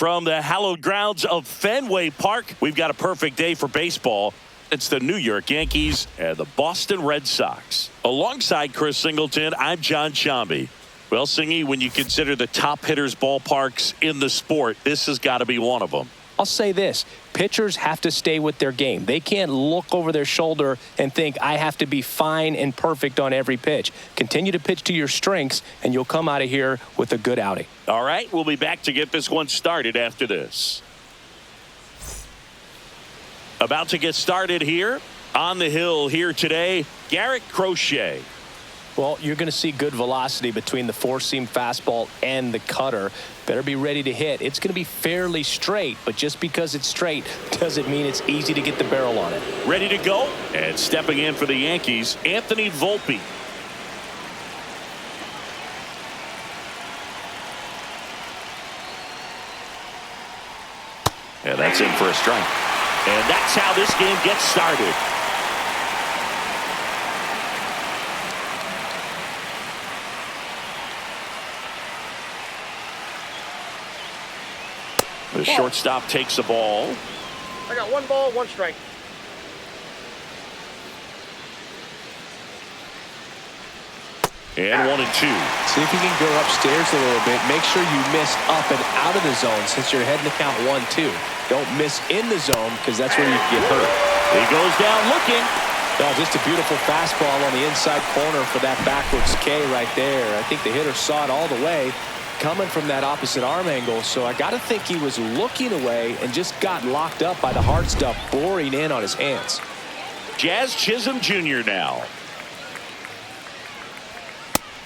From the hallowed grounds of Fenway Park, we've got a perfect day for baseball. It's the New York Yankees and the Boston Red Sox. Alongside Chris Singleton, I'm John Shambi. Well, Singy, when you consider the top hitters' ballparks in the sport, this has got to be one of them. I'll say this. Pitchers have to stay with their game. They can't look over their shoulder and think, I have to be fine and perfect on every pitch. Continue to pitch to your strengths, and you'll come out of here with a good outing. All right, we'll be back to get this one started after this. About to get started here on the hill here today, Garrett Crochet. Well, you're going to see good velocity between the four-seam fastball and the cutter. Better be ready to hit. It's going to be fairly straight, but just because it's straight doesn't mean it's easy to get the barrel on it. Ready to go? And stepping in for the Yankees, Anthony Volpe. And that's in for a strike. And that's how this game gets started. The shortstop takes the ball. I got one ball, one strike. And 1-2. See if you can go upstairs a little bit. Make sure you miss up and out of the zone since you're heading to count 1-2. Don't miss in the zone because that's where you get hurt. He goes down looking. Oh, just a beautiful fastball on the inside corner for that backwards K right there. I think the hitter saw it all the way coming from that opposite arm angle. So I got to think he was looking away and just got locked up by the hard stuff boring in on his hands. Jazz Chisholm Jr. now.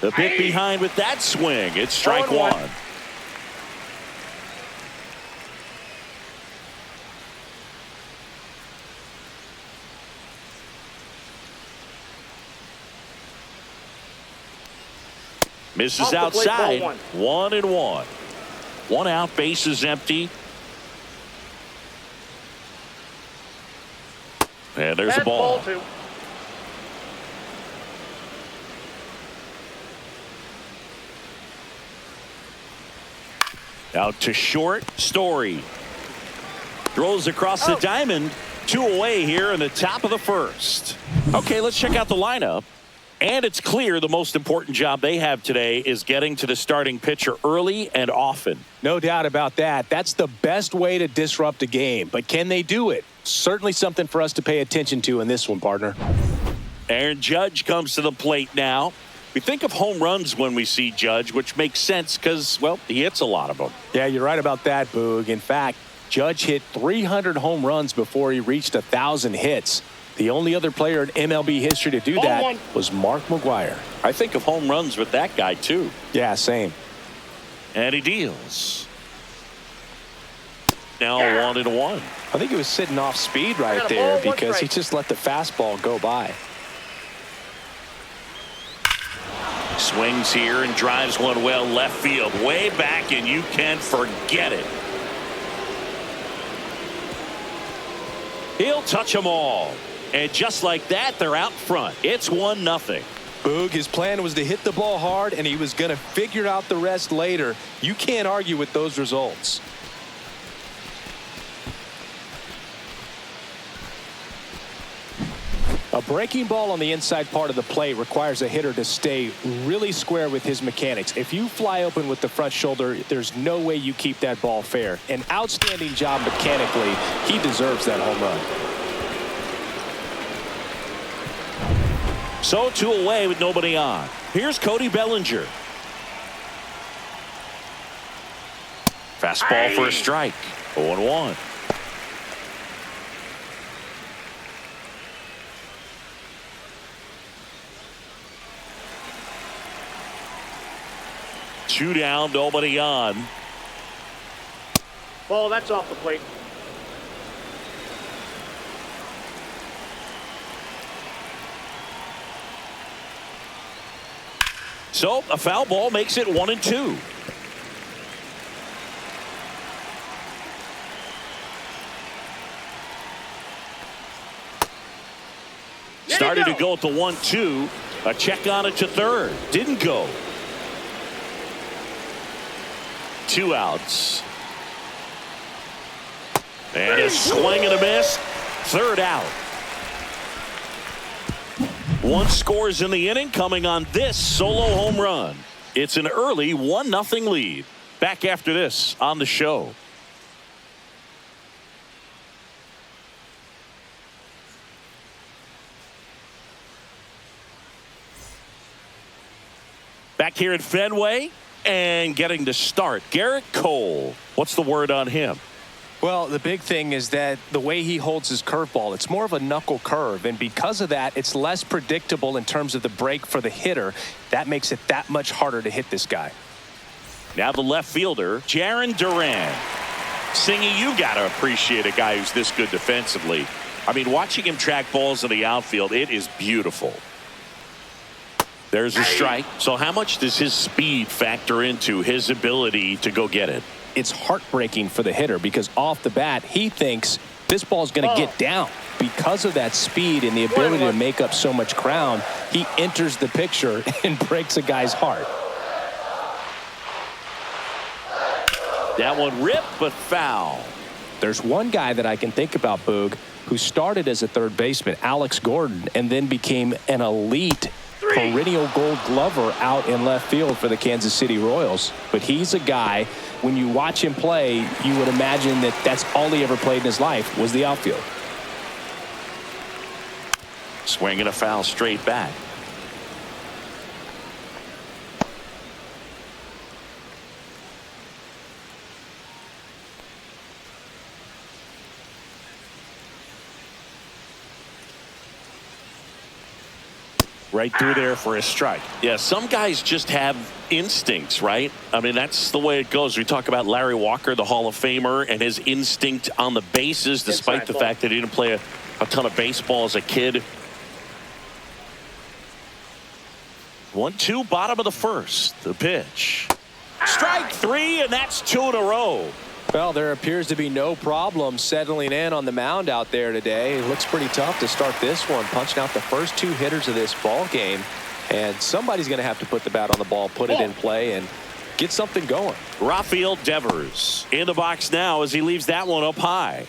The pick behind with that swing. It's strike one. Misses outside. 1-1. One out, base is empty. And there's a ball. Out to short, Story. Throws across the diamond. 2 away here in the top of the first. Okay, let's check out the lineup. And it's clear the most important job they have today is getting to the starting pitcher early and often. No doubt about that. That's the best way to disrupt a game. But can they do it? Certainly something for us to pay attention to in this one, partner. Aaron Judge comes to the plate now. We think of home runs when we see Judge, which makes sense because, well, he hits a lot of them. Yeah, you're right about that, Boog. In fact, Judge hit 300 home runs before he reached 1,000 hits. The only other player in MLB history to do that was Mark McGwire. I think of home runs with that guy, too. Yeah, same. And he deals. Now 1-1. I think he was sitting off speed right there because he just let the fastball go by. Swings here and drives one well left field. Way back, and you can forget it. He'll touch them all. And just like that, they're out front. It's 1-0. Boog, his plan was to hit the ball hard, and he was going to figure out the rest later. You can't argue with those results. A breaking ball on the inside part of the plate requires a hitter to stay really square with his mechanics. If you fly open with the front shoulder, there's no way you keep that ball fair. An outstanding job mechanically. He deserves that home run. So 2 away with nobody on. Here's Cody Bellinger. Fastball for a strike. 0-1. Two down, nobody on. Ball, that's off the plate. So a foul ball makes it 1-2. Started to go at the 1-2. A check on it to third. Didn't go. 2 outs. And a swing and a miss. Third out. One scores in the inning coming on this solo home run. It's an early 1-0 lead. Back after this on the show. Back here at Fenway and getting to start, Garrett Cole. What's the word on him? Well, the big thing is that the way he holds his curveball, it's more of a knuckle curve. And because of that, it's less predictable in terms of the break for the hitter. That makes it that much harder to hit this guy. Now the left fielder, Jarren Duran. Singy, you got to appreciate a guy who's this good defensively. I mean, watching him track balls in the outfield, it is beautiful. There's a strike. So how much does his speed factor into his ability to go get it? It's heartbreaking for the hitter because off the bat, he thinks this ball's going to get down. Because of that speed and the ability to make up so much ground, he enters the picture and breaks a guy's heart. That one ripped, but foul. There's one guy that I can think about, Boog, who started as a third baseman, Alex Gordon, and then became an elite perennial gold glover out in left field for the Kansas City Royals. But he's a guy, when you watch him play, you would imagine that that's all he ever played in his life was the outfield. Swinging a foul straight back. Right through there for a strike. Yeah, some guys just have instincts, right? I mean, that's the way it goes. We talk about Larry Walker, the Hall of Famer, and his instinct on the bases, despite the fact that he didn't play a ton of baseball as a kid. 1-2, bottom of the first. The pitch. Strike three, and that's 2 in a row. Well, there appears to be no problem settling in on the mound out there today. It looks pretty tough to start this one, punching out the first 2 hitters of this ball game. And somebody's going to have to put the bat on the ball, put it in play, and get something going. Rafael Devers in the box now as he leaves that one up high.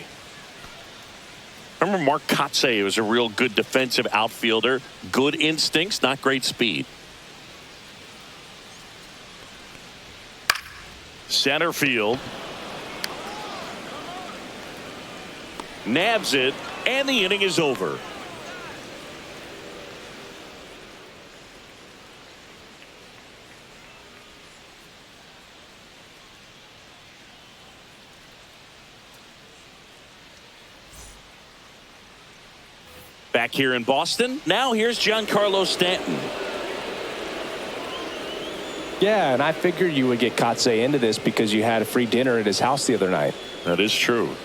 Remember Mark Kotsay was a real good defensive outfielder. Good instincts, not great speed. Center field. Nabs it, and the inning is over. Back here in Boston, now here's Giancarlo Stanton. Yeah, and I figured you would get Kotsay into this because you had a free dinner at his house the other night. That is true.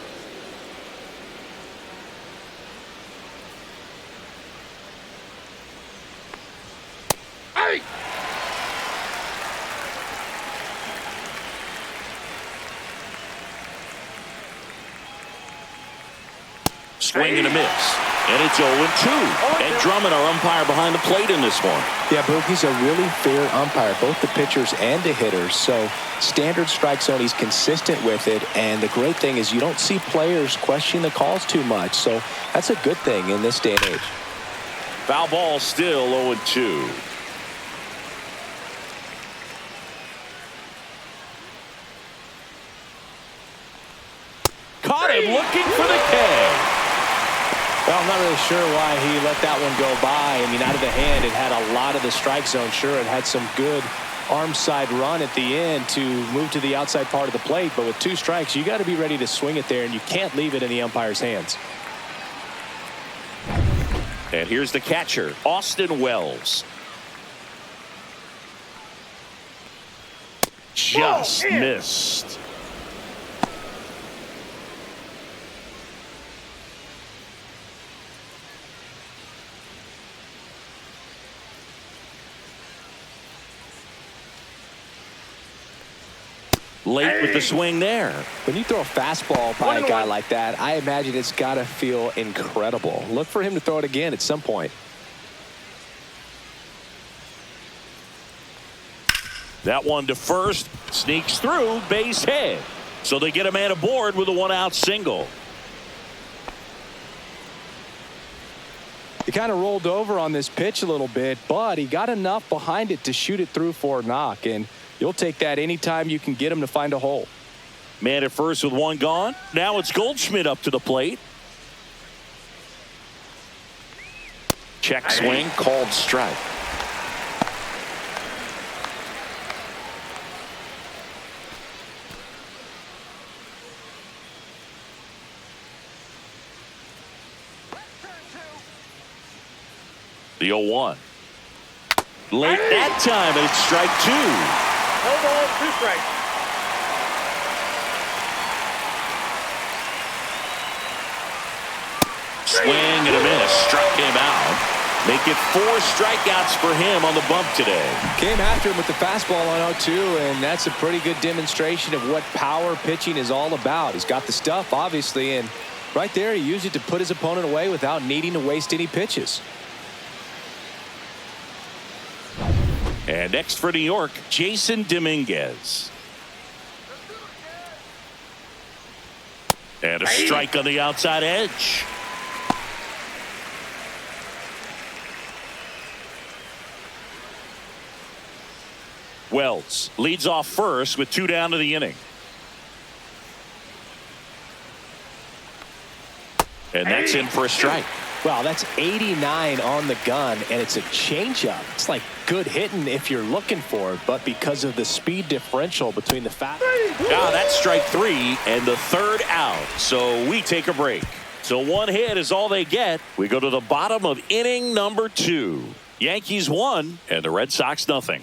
Swing and a miss. And it's 0-2. And Drummond, our umpire behind the plate in this one. Yeah, Boog, he's a really fair umpire, both the pitchers and the hitters. So standard strike zone, he's consistent with it. And the great thing is you don't see players question the calls too much. So that's a good thing in this day and age. Foul ball still 0-2. Caught him looking for the K. Well, I'm not really sure why he let that one go by. I mean, out of the hand, it had a lot of the strike zone. Sure, it had some good arm side run at the end to move to the outside part of the plate. But with 2 strikes, you got to be ready to swing it there, and you can't leave it in the umpire's hands. And here's the catcher, Austin Wells. Just missed. Late with the swing there. When you throw a fastball by a guy like that, I imagine it's got to feel incredible. Look for him to throw it again at some point. That one to first, sneaks through, base hit. So they get a man aboard with a 1-out single. He kind of rolled over on this pitch a little bit, but he got enough behind it to shoot it through for a knock, and you'll take that anytime you can get him to find a hole. Man at first with one gone. Now it's Goldschmidt up to the plate. Check swing, called strike. The 0-1. Late that time, and it's strike two. No balls, 2 strikes. Swing and a miss. Struck him out. Make it 4 strikeouts for him on the bump today. Came after him with the fastball on 0-2, and that's a pretty good demonstration of what power pitching is all about. He's got the stuff, obviously, and right there he used it to put his opponent away without needing to waste any pitches. And next for New York, Jason Dominguez. And a strike on the outside edge. Wells leads off first with 2 down to the inning. And that's in for a strike. Wow, that's 89 on the gun, and it's a changeup. It's like good hitting if you're looking for it, but because of the speed differential between the That's strike 3 and the 3rd out. So we take a break. So 1 hit is all they get. We go to the bottom of inning number 2. Yankees 1 and the Red Sox nothing.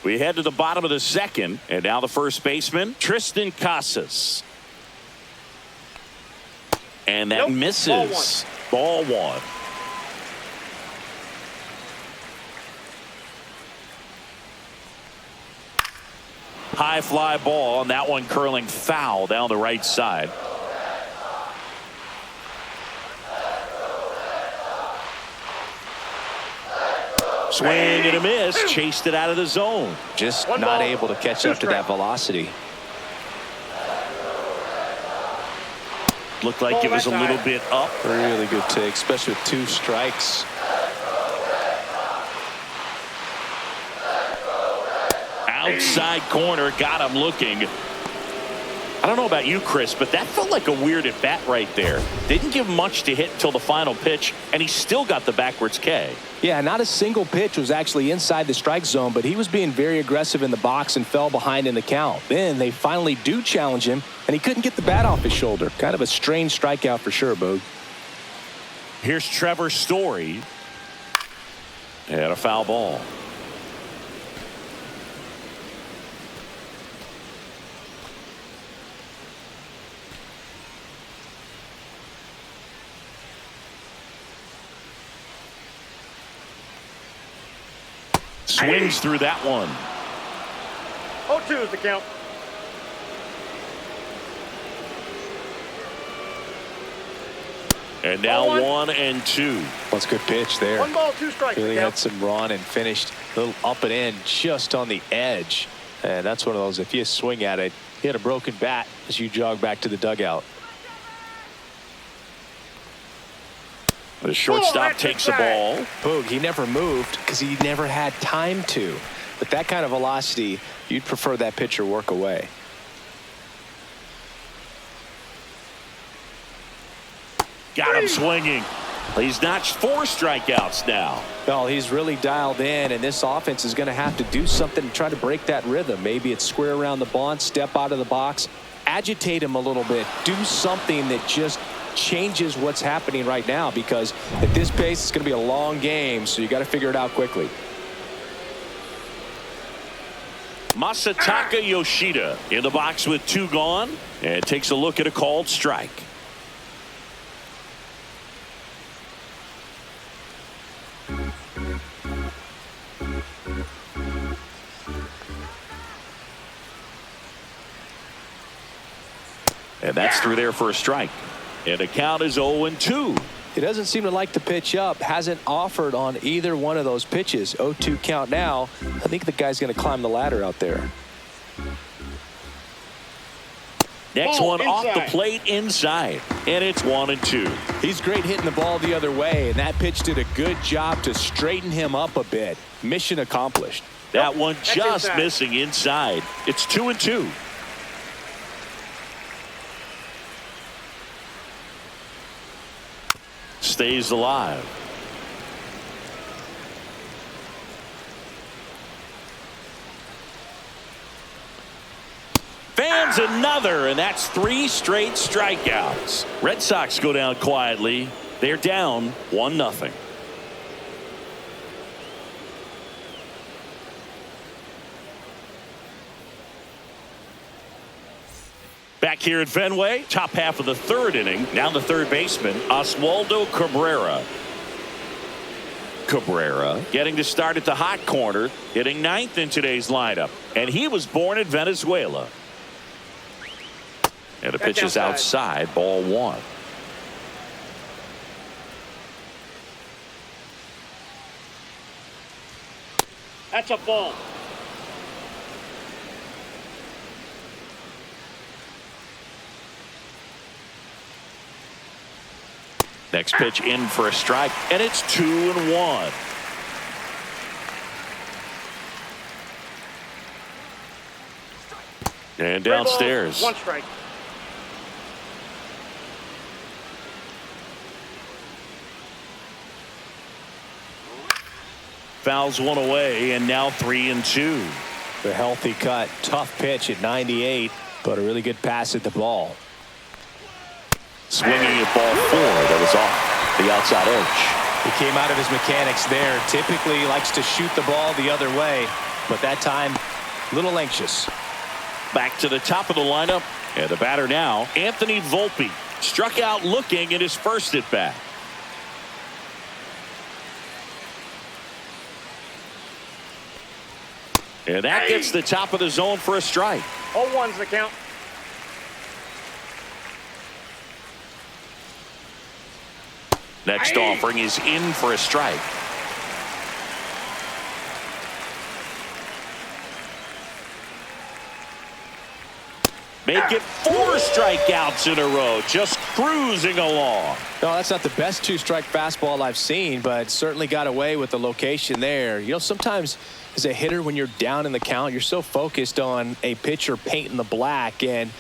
We head to the bottom of the 2nd, and now the first baseman, Tristan Casas. And that misses. Ball 1. High fly ball, and that one curling foul down the right side. Swing and a miss. Chased it out of the zone. Just not able to catch up to that velocity. Looked like it was a little bit up. Really good take, especially with 2 strikes. Outside corner, got him looking. I don't know about you, Chris, but that felt like a weird at bat right there. Didn't give much to hit until the final pitch, and he still got the backwards K. Yeah, not a single pitch was actually inside the strike zone, but he was being very aggressive in the box and fell behind in the count. Then they finally do challenge him, and he couldn't get the bat off his shoulder. Kind of a strange strikeout for sure, Boog. Here's Trevor Story. And a foul ball. Swings through that one. 0-2 is the count. And now 1-2. That's a good pitch there. 1 ball, 2 strikes. Really had some run and finished a little up and in just on the edge. And that's one of those, if you swing at it, you had a broken bat as you jog back to the dugout. The shortstop takes the ball. Boog, he never moved because he never had time to. But that kind of velocity, you'd prefer that pitcher work away. Got him swinging. He's notched 4 strikeouts now. Well, he's really dialed in, and this offense is going to have to do something to try to break that rhythm. Maybe it's square around the bunt, step out of the box, agitate him a little bit, do something that just changes what's happening right now, because at this pace it's going to be a long game, so you got to figure it out quickly. Masataka Yoshida in the box with 2 gone, and takes a look at a called strike. And that's through there for a strike. And the count is 0-2. He doesn't seem to like to pitch up. Hasn't offered on either one of those pitches. 0-2 count now. I think the guy's going to climb the ladder out there. Next Ball one off the inside. plate inside. And it's 1-2. He's great hitting the ball the other way, and that pitch did a good job to straighten him up a bit. Mission accomplished. That one That's just inside. missing inside. It's 2-2. Stays alive. Fans another, and that's 3 straight strikeouts. Red Sox go down quietly. They're down 1-0. Back here at Fenway, top half of the 3rd inning. Now the third baseman, Oswaldo Cabrera. Cabrera getting to start at the hot corner, hitting 9th in today's lineup. And he was born in Venezuela. And the pitch is outside, ball 1. That's a ball. Next pitch in for a strike, and it's 2-1. And downstairs. 1 strike. Fouls one away, and now 3-2. The healthy cut. Tough pitch at 98, but a really good pass at the ball. Swinging at ball 4 that was off the outside edge. He came out of his mechanics there. Typically likes to shoot the ball the other way, but that time a little anxious. Back to the top of the lineup, and the batter now, Anthony Volpe. Struck out looking in his first at bat. And that gets the top of the zone for a strike. 0-1's the count. Next offering is in for a strike. Make it 4 strikeouts in a row, just cruising along. No, that's not the best 2-strike fastball I've seen, but certainly got away with the location there. You know, sometimes as a hitter, when you're down in the count, you're so focused on a pitcher painting the black, and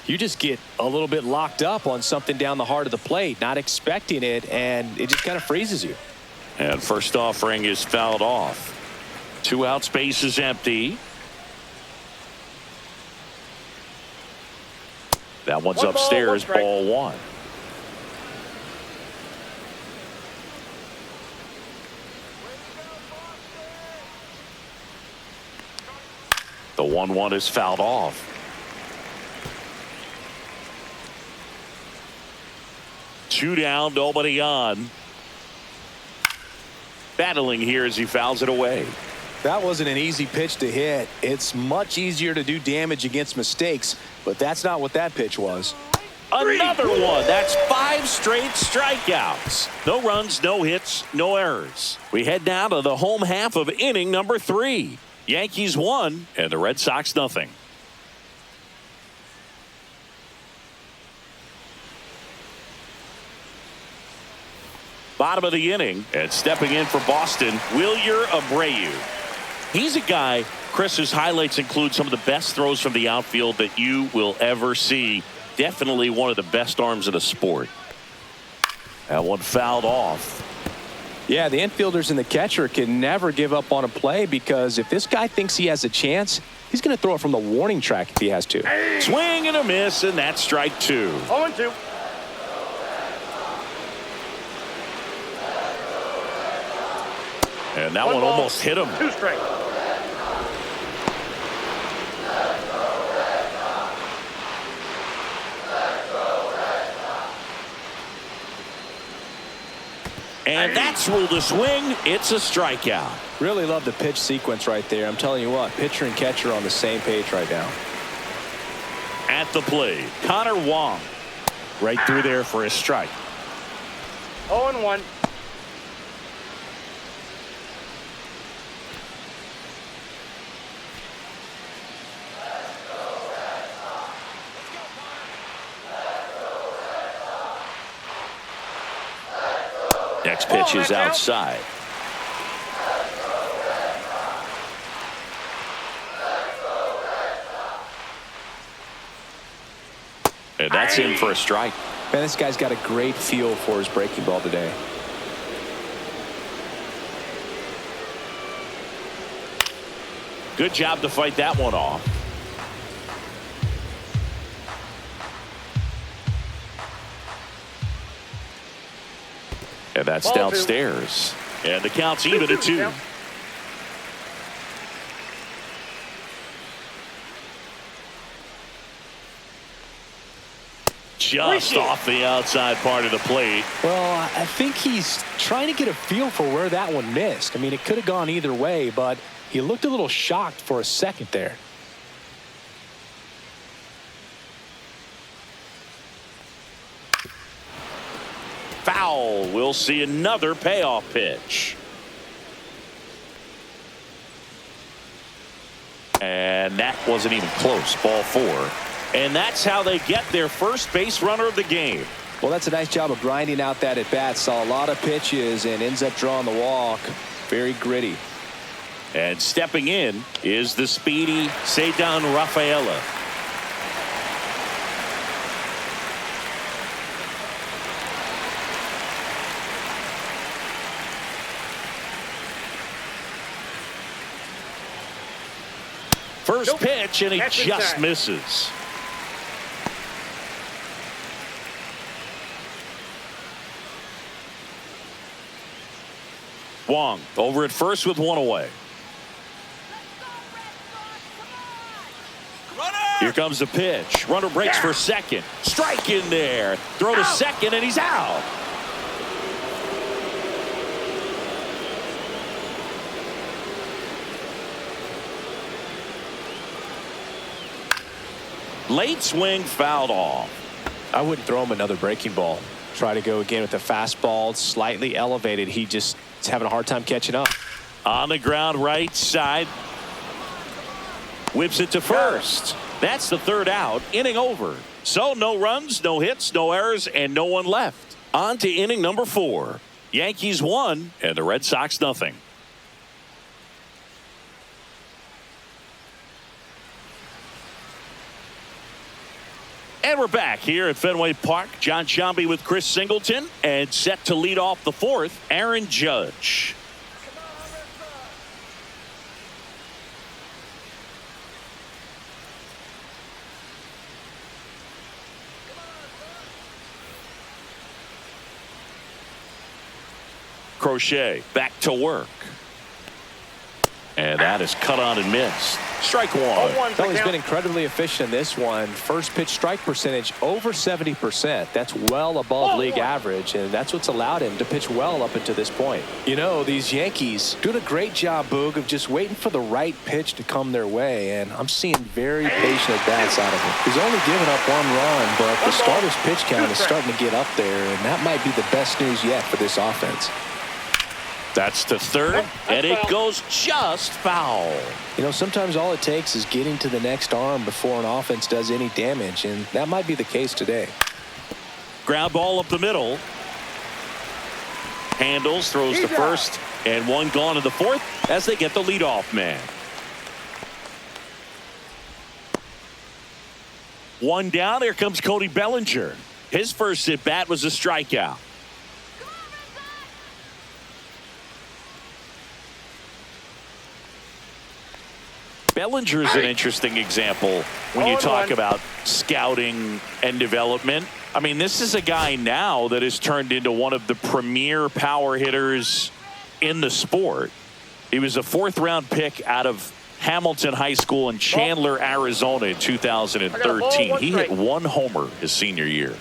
you just get a little bit locked up on something down the heart of the plate, not expecting it, and it just kind of freezes you. And first offering is fouled off. 2 outs, base is empty. That one's 1 ball, upstairs, 1 strike. ball 1. The 1-1 is fouled off. 2 down, nobody on. Battling here as he fouls it away. That wasn't an easy pitch to hit. It's much easier to do damage against mistakes, but that's not what that pitch was. Another one. That's 5 straight strikeouts. No runs, no hits, no errors. We head now to the home half of inning number 3. Yankees 1 and the Red Sox nothing. Bottom of the inning, and stepping in for Boston, Wilyer Abreu. He's a guy, Chris, whose highlights include some of the best throws from the outfield that you will ever see. Definitely one of the best arms in the sport. That one fouled off. Yeah, the infielders and the catcher can never give up on a play, because if this guy thinks he has a chance, he's going to throw it from the warning track if he has to. Swing and a miss, and that's strike 2. 0-2. And that 1 one ball, almost hit him. 2 strike. And that's ruled a swing. It's a strikeout. Really love the pitch sequence right there. I'm telling you what, pitcher and catcher on the same page right now. At the plate, Connor Wong. Right through there for a strike. 0-1. Next pitch is outside. And that's in for a strike. Man, this guy's got a great feel for his breaking ball today. Good job to fight that one off. And that's downstairs. And the count's even at 2. Just off the outside part of the plate. Well, I think he's trying to get a feel for where that one missed. I mean, it could have gone either way, but he looked a little shocked for a second there. Foul. We'll see another payoff pitch. And that wasn't even close. Ball 4. And that's how they get their first base runner of the game. Well, that's a nice job of grinding out that at bat. Saw a lot of pitches and ends up drawing the walk. Very gritty. And stepping in is the speedy Ceddanne Rafaela. First pitch, and he just misses. Wong over at first with 1 away. Here comes the pitch. Runner breaks for second. Strike in there. Throw to second, and he's out. Late swing fouled off. I wouldn't throw him another breaking ball. Try to go again with the fastball slightly elevated. He just is having a hard time catching up. On the ground right side. Whips it to first. That's the 3rd out. Inning over. So no runs, no hits, no errors, and no one left. On to inning number 4. Yankees 1 and the Red Sox nothing. And we're back here at Fenway Park. John Sciambi with Chris Singleton, and set to lead off the 4th, Aaron Judge. Crochet back to work. And that is cut on and missed. Strike 1. Well, he's been incredibly efficient in this one. First pitch strike percentage over 70%. That's well above league average, and that's what's allowed him to pitch well up until this point. You know, these Yankees doing a great job, Boog, of just waiting for the right pitch to come their way, and I'm seeing very patient at bats out of him. He's only given up 1 run, but the starter's pitch count is starting to get up there, and that might be the best news yet for this offense. That's the 3rd, and it goes just foul. You know, sometimes all it takes is getting to the next arm before an offense does any damage, and that might be the case today. Ground ball up the middle. Handles, throws to first, and 1 gone in the 4th as they get the leadoff man. 1 down. Here comes Cody Bellinger. His first at bat was a strikeout. Bellinger is an interesting example when you talk about scouting and development. I mean, this is a guy now that has turned into one of the premier power hitters in the sport. He was a 4th-round pick out of Hamilton High School in Chandler, Arizona in 2013. He hit 1 homer his senior year.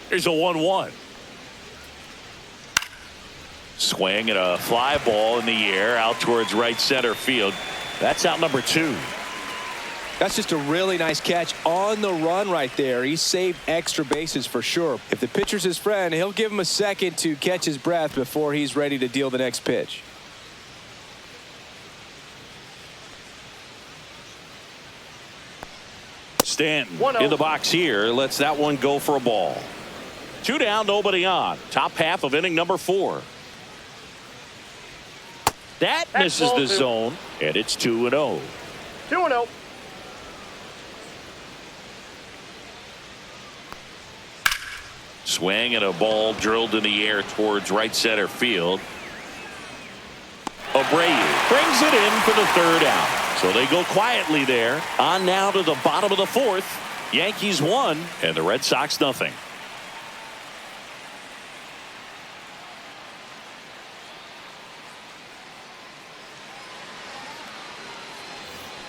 Here's a 1-1. Swing and a fly ball in the air out towards right center field. That's out number 2. That's just a really nice catch on the run right there. He saved extra bases for sure. If the pitcher's his friend, he'll give him a second to catch his breath before he's ready to deal the next pitch. Stanton in the box here. Lets that one go for a ball. Two down, nobody on. Top half of inning number 4. That misses the zone, and it's 2-0. 2-0. Swing and a ball drilled in the air towards right center field. Abreu brings it in for the 3rd out. So they go quietly there. On now to the bottom of the 4th. Yankees 1 and the Red Sox nothing.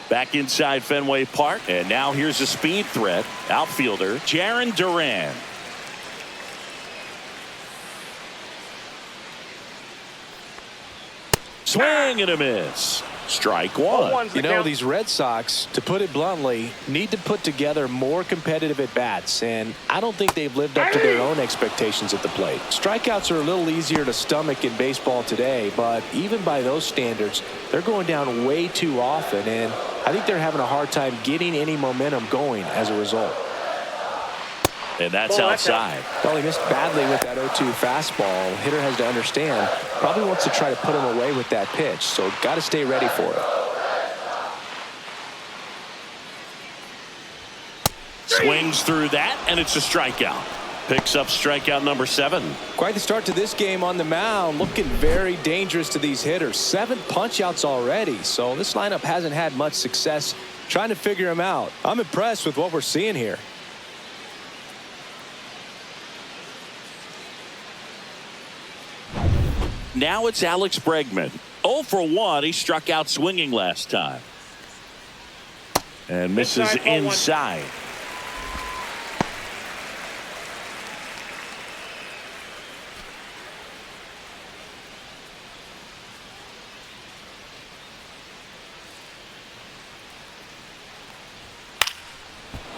Back inside Fenway Park, and now here's a speed threat. Outfielder Jarren Duran. Swing and a miss. Strike 1. You know, these Red Sox, to put it bluntly, need to put together more competitive at-bats, and I don't think they've lived up to their own expectations at the plate. Strikeouts are a little easier to stomach in baseball today, but even by those standards, they're going down way too often, and I think they're having a hard time getting any momentum going as a result. And that's outside. Well, he missed badly with that 0-2 fastball. The hitter has to understand, probably wants to try to put him away with that pitch, so got to stay ready for it. Swings through that, and it's a strikeout. Picks up strikeout number 7. Quite the start to this game on the mound. Looking very dangerous to these hitters. 7 punch-outs already, so this lineup hasn't had much success trying to figure him out. I'm impressed with what we're seeing here. Now it's Alex Bregman. 0 for 1. He struck out swinging last time. And misses inside.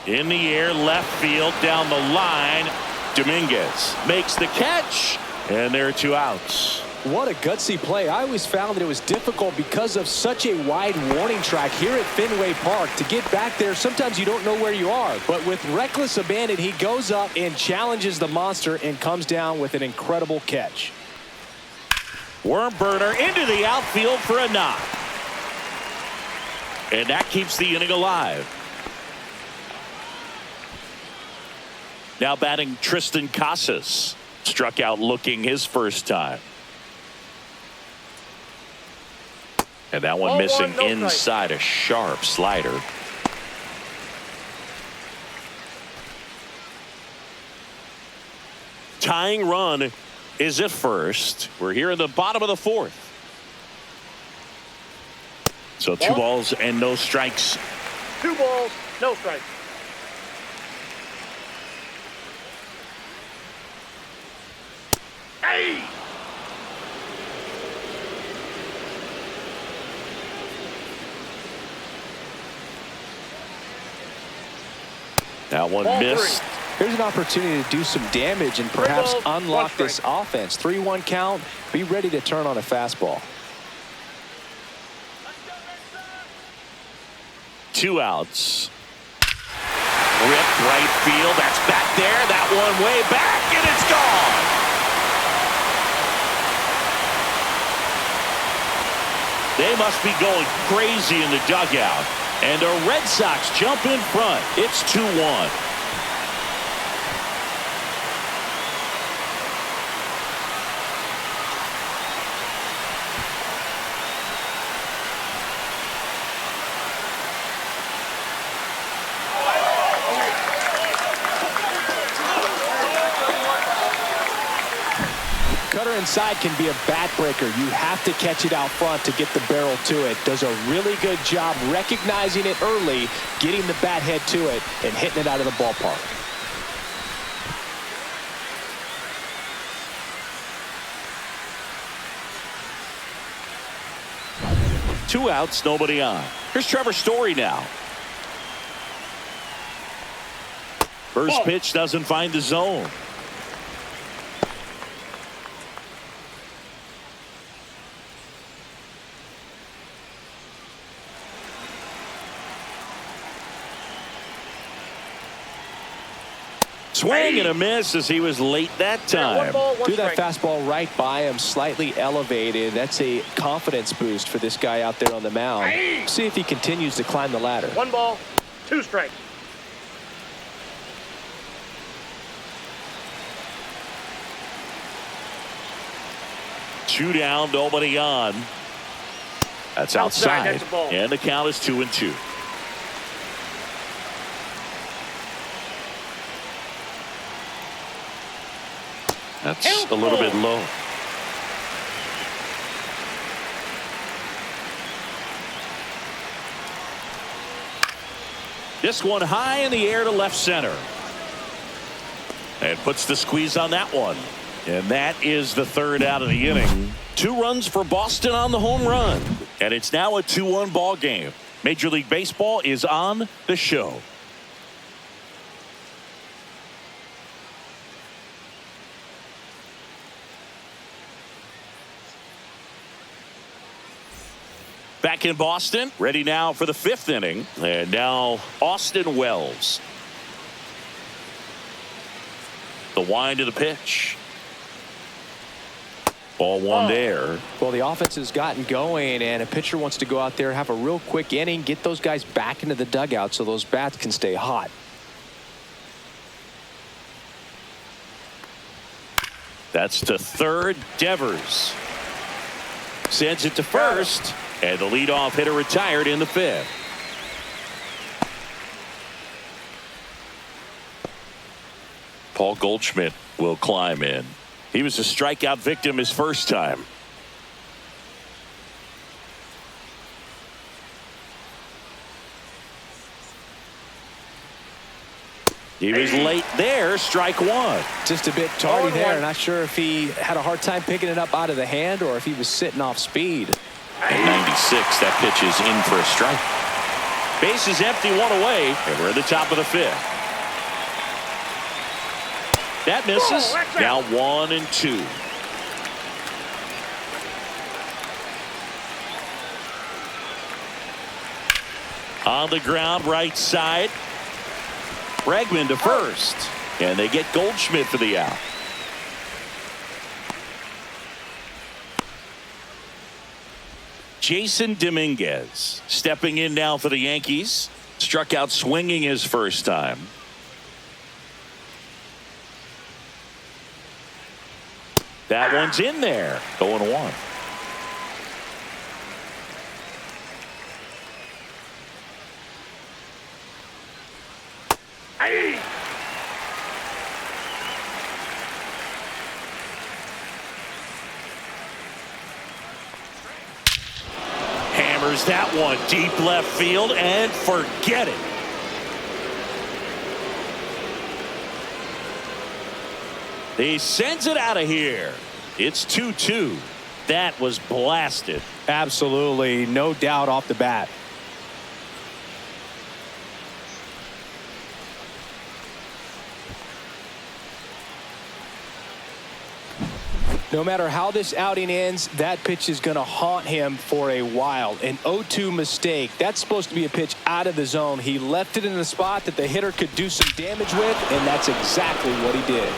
In the air, left field, down the line. Dominguez makes the catch. And there are 2 outs. What a gutsy play. I always found that it was difficult because of such a wide warning track here at Fenway Park. To get back there, sometimes you don't know where you are. But with reckless abandon, he goes up and challenges the monster and comes down with an incredible catch. Worm burner into the outfield for a knock. And that keeps the inning alive. Now batting Tristan Casas. Struck out looking his first time. And that one missing inside, a sharp slider. Tying run is at first. We're here in the bottom of the 4th. So 2 balls and no strikes. 2 balls, no strikes. Hey! That one missed. Here's an opportunity to do some damage and perhaps unlock this offense. 3-1 count. Be ready to turn on a fastball. 2 outs. Ripped right field. That's back there. That one way back, and it's gone. They must be going crazy in the dugout. And the Red Sox jump in front. It's 2-1. Cutter inside can be a backbreaker. You have to catch it out front to get the barrel to it. Does a really good job recognizing it early, getting the bat head to it, and hitting it out of the ballpark. Two outs, nobody on. Here's Trevor Story now. First pitch doesn't find the zone. Swing and a miss as he was late that time. 1 ball, 1 Threw that strike. fastball right by him, slightly elevated. That's a confidence boost for this guy out there on the mound. See if he continues to climb the ladder. 1 ball, 2 strikes. Two down, nobody on. That's Outside, outside. that's a ball. And the count is 2-2. That's a little bit low. This one high in the air to left center. And puts the squeeze on that one. And that is the third out of the inning. 2 runs for Boston on the home run. And it's now a 2-1 ball game. Major League Baseball is on the show. Back in Boston, ready now for the 5th inning. And now Austin Wells. The wind of the pitch. Ball 1 there. Well, the offense has gotten going, and a pitcher wants to go out there, have a real quick inning, get those guys back into the dugout so those bats can stay hot. That's to third. Devers sends it to first, and the leadoff hitter retired in the 5th. Paul Goldschmidt will climb in. He was a strikeout victim his first time. He was late there. Strike 1. Just a bit tardy there. Not sure if he had a hard time picking it up out of the hand or if he was sitting off speed. At 96, that pitch is in for a strike. Base is empty, 1 away, and we're at the top of the 5th. That misses. Now 1-2. On the ground, right side. Bregman to first. And they get Goldschmidt for the out. Jason Dominguez stepping in now for the Yankees. Struck out swinging his first time. That one's in there. 0-1. Hammers that one deep left field and forget it. He sends it out of here. It's 2-2. That was blasted. Absolutely, no doubt off the bat. No matter how this outing ends, that pitch is going to haunt him for a while. An 0-2 mistake. That's supposed to be a pitch out of the zone. He left it in the spot that the hitter could do some damage with, and that's exactly what he did.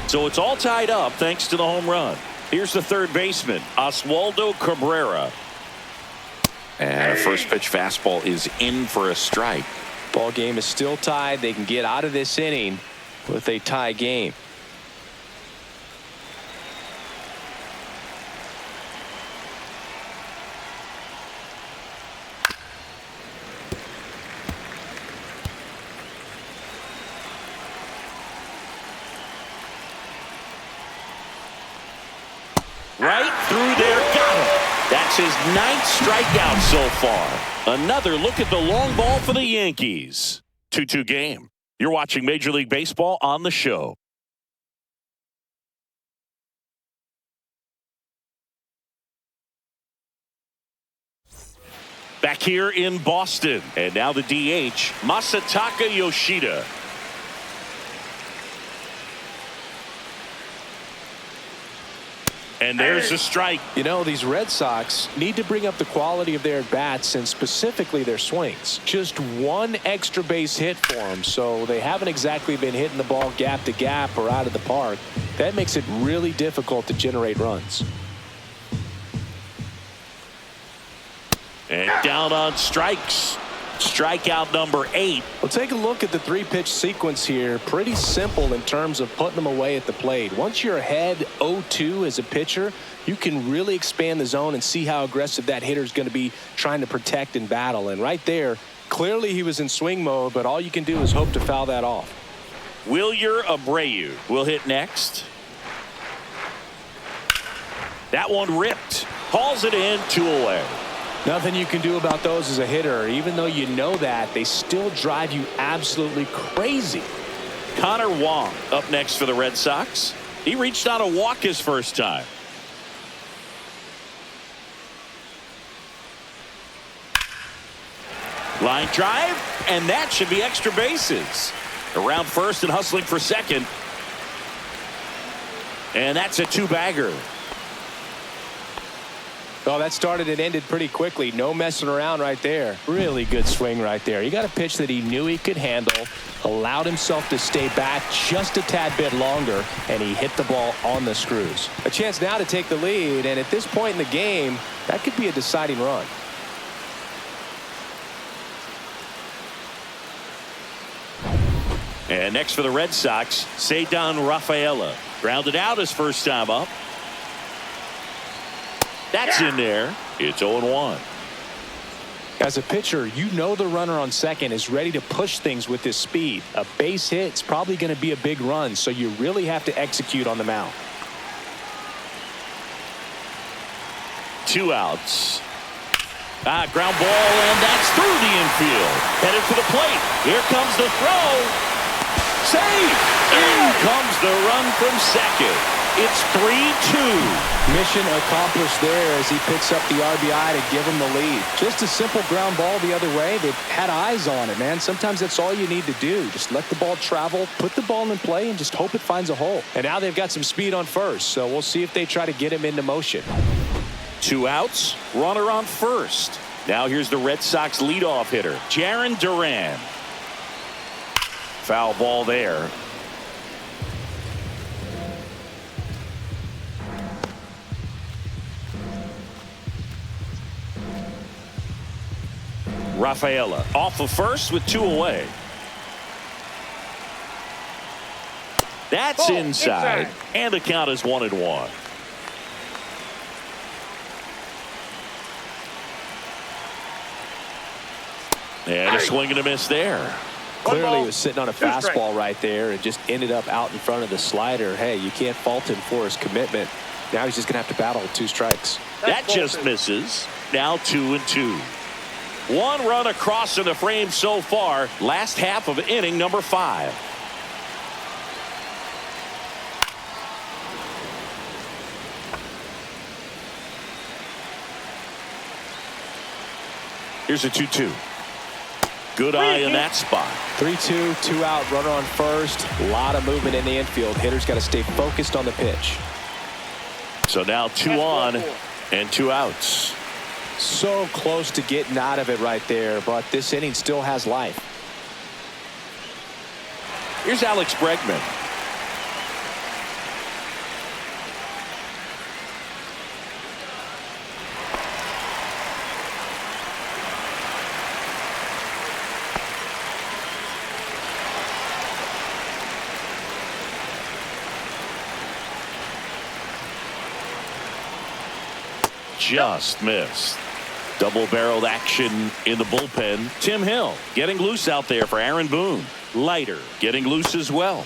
So it's all tied up thanks to the home run. Here's the third baseman, Oswaldo Cabrera. And a first pitch fastball is in for a strike. Ball game is still tied. They can get out of this inning with a tie game. Right through there, got him. That's his 9th strikeout so far. Another look at the long ball for the Yankees. 2-2 game. You're watching Major League Baseball on the show. Back here in Boston. And now the DH, Masataka Yoshida. And there's a strike. You know, these Red Sox need to bring up the quality of their at-bats and specifically their swings. Just one extra base hit for them, so they haven't exactly been hitting the ball gap to gap or out of the park. That makes it really difficult to generate runs. And down on strikes. Strikeout number 8. Well, take a look at the 3-pitch sequence here. Pretty simple in terms of putting them away at the plate. Once you're ahead 0-2 as a pitcher, you can really expand the zone and see how aggressive that hitter is going to be trying to protect and battle. And right there, clearly he was in swing mode, but all you can do is hope to foul that off. Wilyer Abreu will hit next. That one ripped. Hauls it in, 2 away. Nothing you can do about those as a hitter. Even though you know that, they still drive you absolutely crazy. Connor Wong up next for the Red Sox. He reached on a walk his first time. Line drive, and that should be extra bases. Around first and hustling for second. And that's a 2-bagger. Oh, that started and ended pretty quickly. No messing around right there. Really good swing right there. He got a pitch that he knew he could handle, allowed himself to stay back just a tad bit longer, and he hit the ball on the screws. A chance now to take the lead, and at this point in the game, that could be a deciding run. And next for the Red Sox, Ceddanne Rafaela. Grounded out his first time up. That's in there. It's 0-1. As a pitcher, you know the runner on second is ready to push things with his speed. A base hit's probably going to be a big run, so you really have to execute on the mound. 2 outs. Ground ball, and that's through the infield. Headed for the plate. Here comes the throw. Save! In comes the run from second. It's 3-2. Mission accomplished there as he picks up the RBI to give him the lead. Just a simple ground ball the other way. They've had eyes on it, man. Sometimes that's all you need to do. Just let the ball travel, put the ball in play, and just hope it finds a hole. And now they've got some speed on first, so we'll see if they try to get him into motion. 2 outs, runner on first. Now here's the Red Sox leadoff hitter, Jarren Duran. Foul ball there. Rafaela off of first with 2 away. That's inside. And the count is 1-1. And a swing and a miss there. Clearly he was sitting on a fastball right there and just ended up out in front of the slider. Hey, you can't fault him for his commitment. Now he's just going to have to battle with 2 strikes. That just misses. Now 2-2. 1 run across in the frame so far. Last half of inning number 5. Here's a 2-2. Good eye in that spot. 3-2, 2 out, runner on first. A lot of movement in the infield. Hitter's got to stay focused on the pitch. So now 2 on and 2 outs. So close to getting out of it right there, but this inning still has life. Here's Alex Bregman. Just missed. Double-barreled action in the bullpen. Tim Hill getting loose out there for Aaron Boone. Leiter getting loose as well.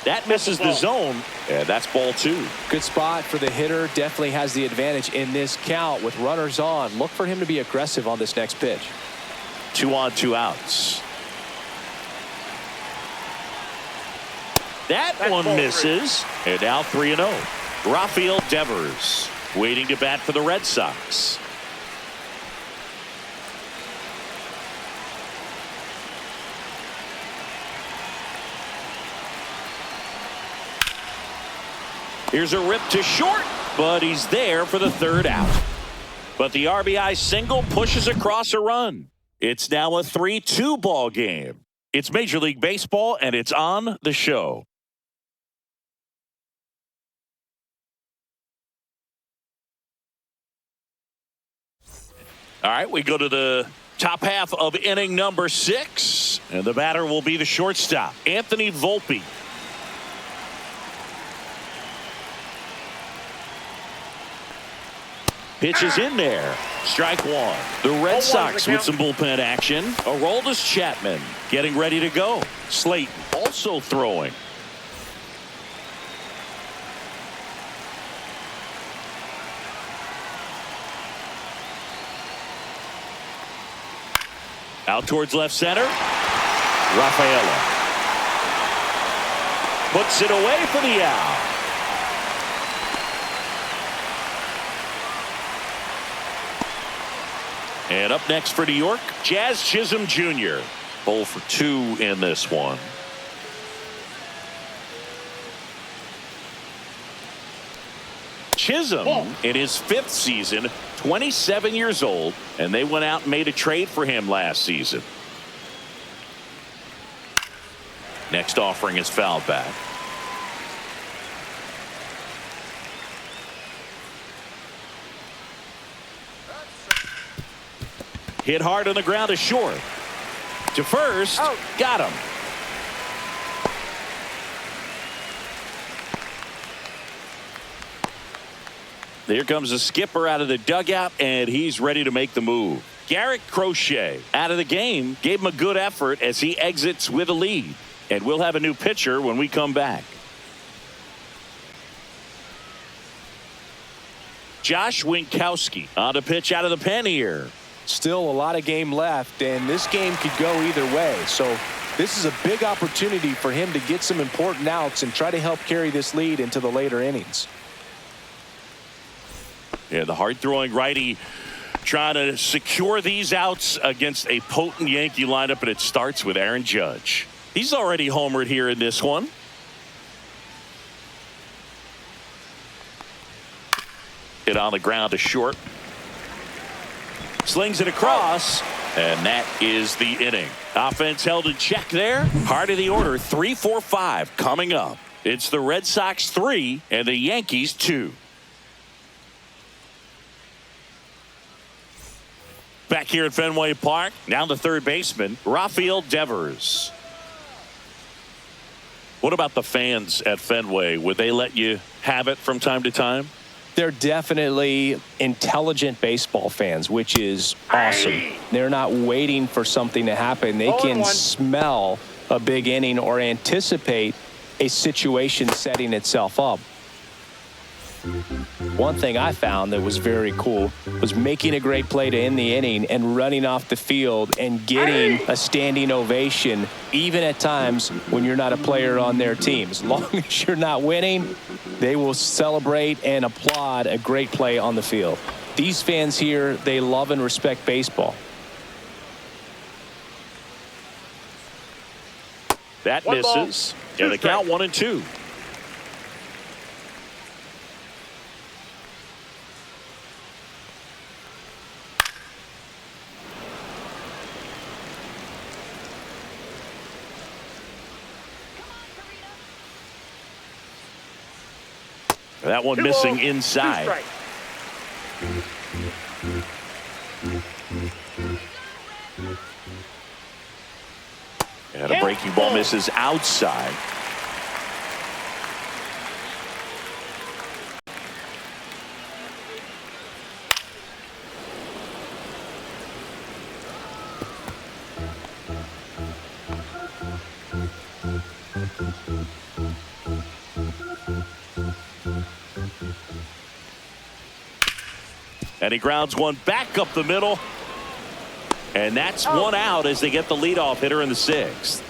That misses the zone, and that's ball 2. Good spot for the hitter. Definitely has the advantage in this count with runners on. Look for him to be aggressive on this next pitch. 2 on, 2 outs. That one misses, and now 3-0. Rafael Devers waiting to bat for the Red Sox. Here's a rip to short, but he's there for the third out. But the RBI single pushes across a run. It's now a 3-2 ball game. It's Major League Baseball, and it's on the show. All right, we go to the top half of inning number 6, and the batter will be the shortstop, Anthony Volpe. Pitch is in there. Strike one. The Red Sox with some bullpen action. Aroldis Chapman getting ready to go. Slayton also throwing. Out towards left center. Rafaela puts it away for the out. And up next for New York, Jazz Chisholm Jr. 0 for 2 in this one. Chisholm in his 5th season, 27 years old, and they went out and made a trade for him last season. Next offering is fouled back. Hit hard on the ground to short. To first. Oh. Got him. Here comes the skipper out of the dugout, and he's ready to make the move. Garrett Crochet out of the game, gave him a good effort as he exits with a lead. And we'll have a new pitcher when we come back. Josh Winkowski on to pitch out of the pen here. Still a lot of game left, and this game could go either way. So this is a big opportunity for him to get some important outs and try to help carry this lead into the later innings. Yeah, the hard-throwing righty trying to secure these outs against a potent Yankee lineup, and it starts with Aaron Judge. He's already homered here in this one. Hit on the ground to short. Slings it across, and that is the inning. Offense held in check there. Heart of the order, 3-4-5 coming up. It's the Red Sox 3 and the Yankees 2. Back here at Fenway Park, now the third baseman, Rafael Devers. What about the fans at Fenway? Would they let you have it from time to time? They're definitely intelligent baseball fans, which is awesome. They're not waiting for something to happen. They can smell a big inning or anticipate a situation setting itself up. One thing I found that was very cool was making a great play to end the inning and running off the field and getting a standing ovation, even at times when you're not a player on their team. As long as you're not winning, they will celebrate and applaud a great play on the field. These fans here, they love and respect baseball. That misses. Yeah, the count 1-2. That one missing inside. And a breaking ball misses outside. And he grounds one back up the middle. And that's one out as they get the leadoff hitter in the 6th.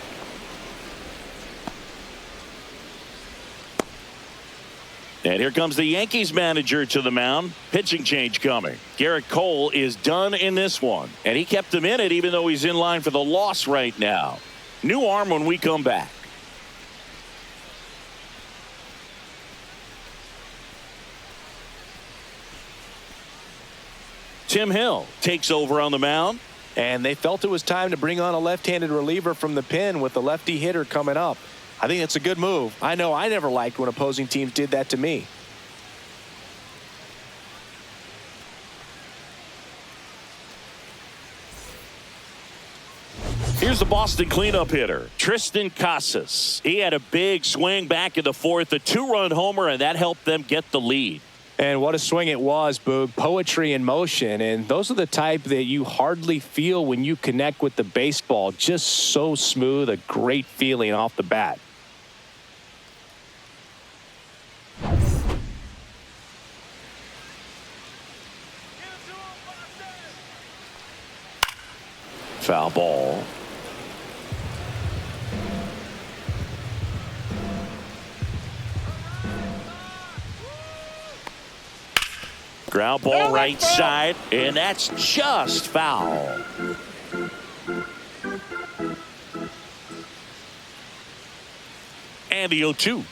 And here comes the Yankees manager to the mound. Pitching change coming. Garrett Cole is done in this one. And he kept him in it even though he's in line for the loss right now. New arm when we come back. Tim Hill takes over on the mound. And they felt it was time to bring on a left-handed reliever from the pen with the lefty hitter coming up. I think it's a good move. I know I never liked when opposing teams did that to me. Here's the Boston cleanup hitter, Tristan Casas. He had a big swing back in the fourth, a 2-run homer, and that helped them get the lead. And what a swing it was, Boog. Poetry in motion. And those are the type that you hardly feel when you connect with the baseball. Just so smooth, a great feeling off the bat. Foul ball. Ground ball right side, and that's just foul. And the 0-2.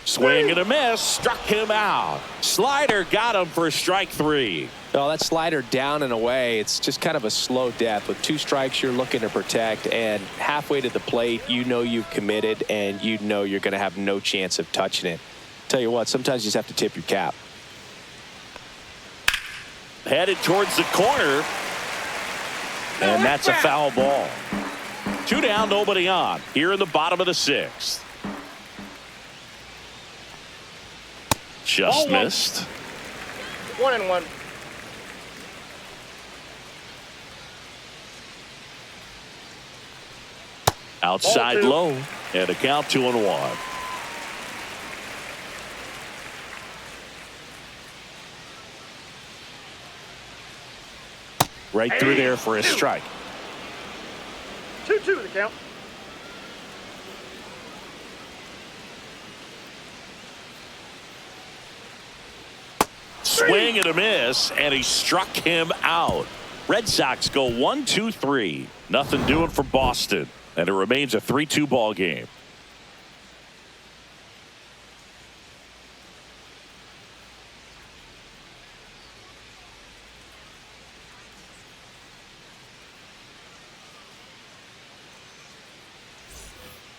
Swing and a miss, struck him out. Slider got him for strike 3. Oh, that slider down and away. It's just kind of a slow death. With 2 strikes, you're looking to protect, and halfway to the plate, you know you've committed, and you know you're going to have no chance of touching it. Tell you what, sometimes you just have to tip your cap. Headed towards the corner, and that's a foul ball. 2 down, nobody on. Here in the bottom of the 6th. Just missed. 1-1. Outside low, and a count 2-1. Right through there for a strike. 2-2 the count. Swing and a miss, and he struck him out. Red Sox go 1-2-3. Nothing doing for Boston, and it remains a 3-2 ball game.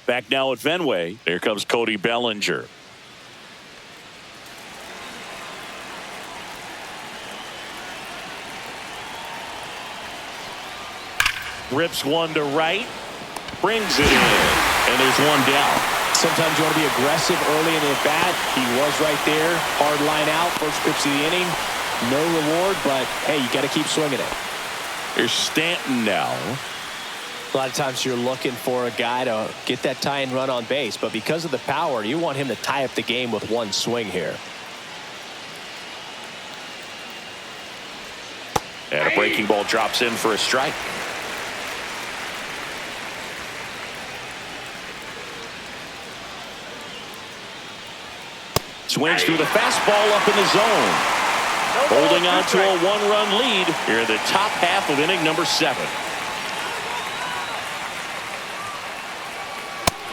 Back now at Fenway. Here comes Cody Bellinger. Rips one to right. Brings it in. And there's one down. Sometimes you want to be aggressive early in the at-bat. He was right there. Hard line out. First pitch of the inning. No reward, but, hey, you got to keep swinging it. Here's Stanton now. A lot of times you're looking for a guy to get that tying run on base, but because of the power, you want him to tie up the game with one swing here. And a breaking ball drops in for a strike. Swings through the fastball up in the zone. Holding on to a 1-run lead here in the top half of inning number 7.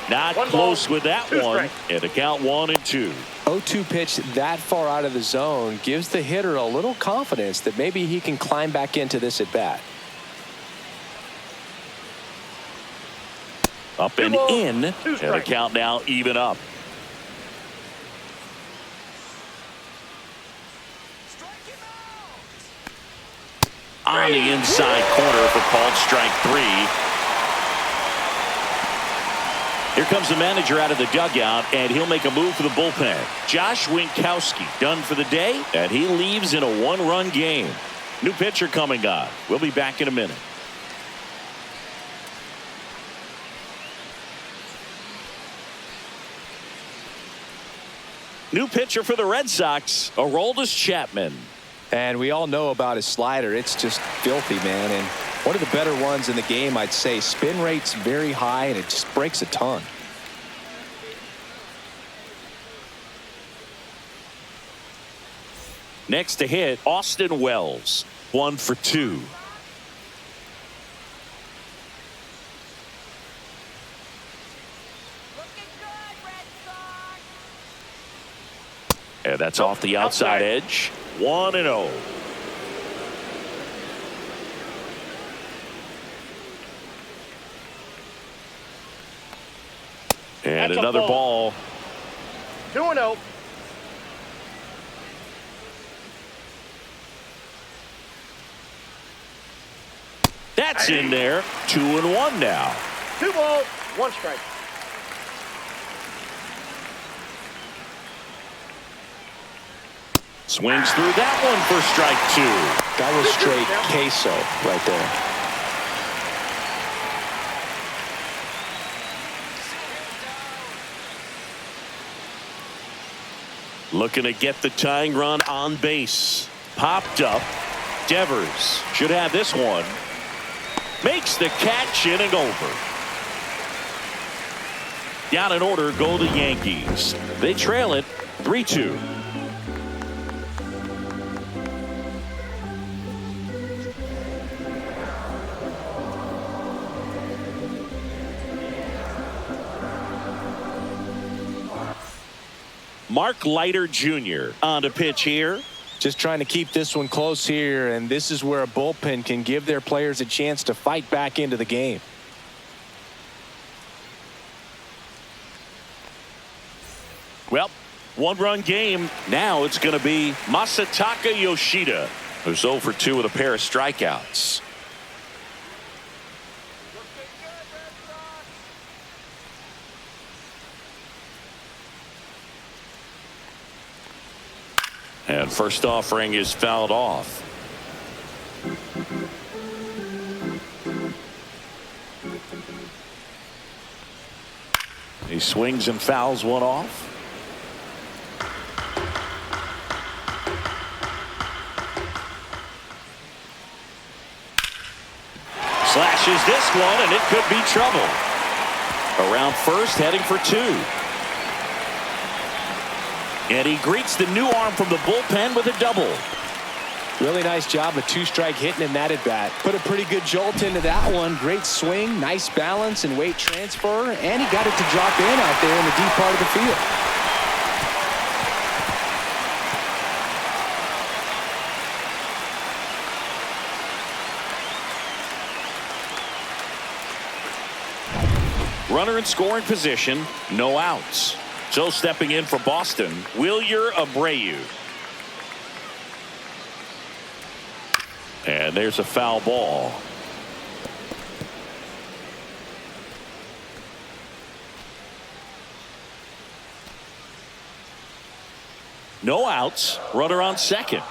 Not close with that one. And the count 1-2. 0-2 pitch that far out of the zone gives the hitter a little confidence that maybe he can climb back into this at bat. Up and in. And the count now even up. On the inside corner for called strike 3. Here comes the manager out of the dugout, and he'll make a move for the bullpen. Josh Winkowski done for the day, and he leaves in a 1-run game. New pitcher coming on. We'll be back in a minute. New pitcher for the Red Sox, Aroldis Chapman. And we all know about his slider. It's just filthy, man. And one of the better ones in the game, I'd say. Spin rate's very high, and it just breaks a ton. Next to hit, Austin Wells. 1 for 2. And that's off the outside edge. 1-0. And That's a another ball. ball. 2-0. That's in there. 2-1 now. 2 balls, 1 strike. Swings through that one for strike 2. That was straight queso right there. Looking to get the tying run on base. Popped up. Devers should have this one. Makes the catch, inning over. Down in order go the Yankees. They trail it 3-2. Mark Leiter Jr. on to pitch here. Just trying to keep this one close here, and this is where a bullpen can give their players a chance to fight back into the game. Well, 1-run game. Now it's going to be Masataka Yoshida, who's 0 for 2 with a pair of strikeouts. And first offering is fouled off. He swings and fouls one off. Slashes this one, and it could be trouble. Around first, heading for 2. And he greets the new arm from the bullpen with a double. Really nice job of 2-strike hitting in that at bat. Put a pretty good jolt into that one. Great swing, nice balance and weight transfer, and he got it to drop in out there in the deep part of the field. Runner in scoring position, no outs. So stepping in for Boston, Wilyer Abreu. And there's a foul ball. No outs. Runner on second.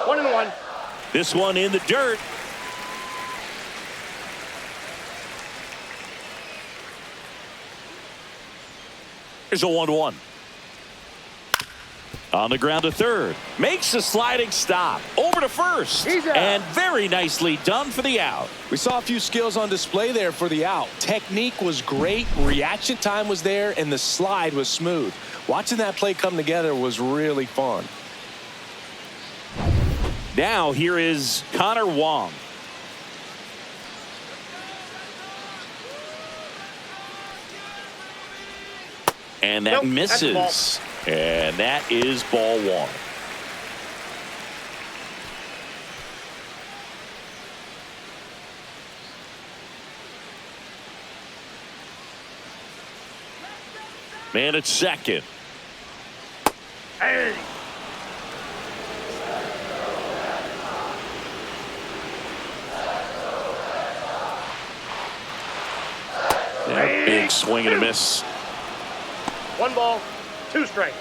One and one. This one in the dirt. Here's a 1-1. On the ground to third. Makes a sliding stop. Over to first. And very nicely done for the out. We saw a few skills on display there for the out. Technique was great. Reaction time was there. And the slide was smooth. Watching that play come together was really fun. Now here is Connor Wong. And that misses. And that is ball 1. Man at second. Hey. Big swing and a miss. 1 ball, 2 strikes.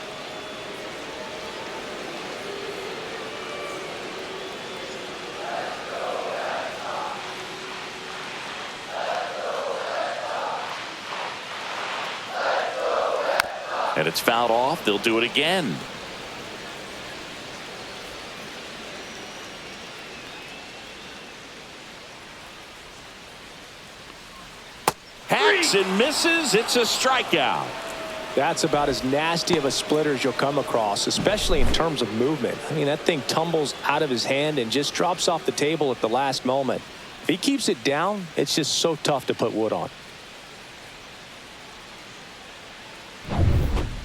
And it's fouled off. They'll do it again. Hacks and misses. It's a strikeout. That's about as nasty of a splitter as you'll come across, especially in terms of movement. I mean, that thing tumbles out of his hand and just drops off the table at the last moment. If he keeps it down, it's just so tough to put wood on.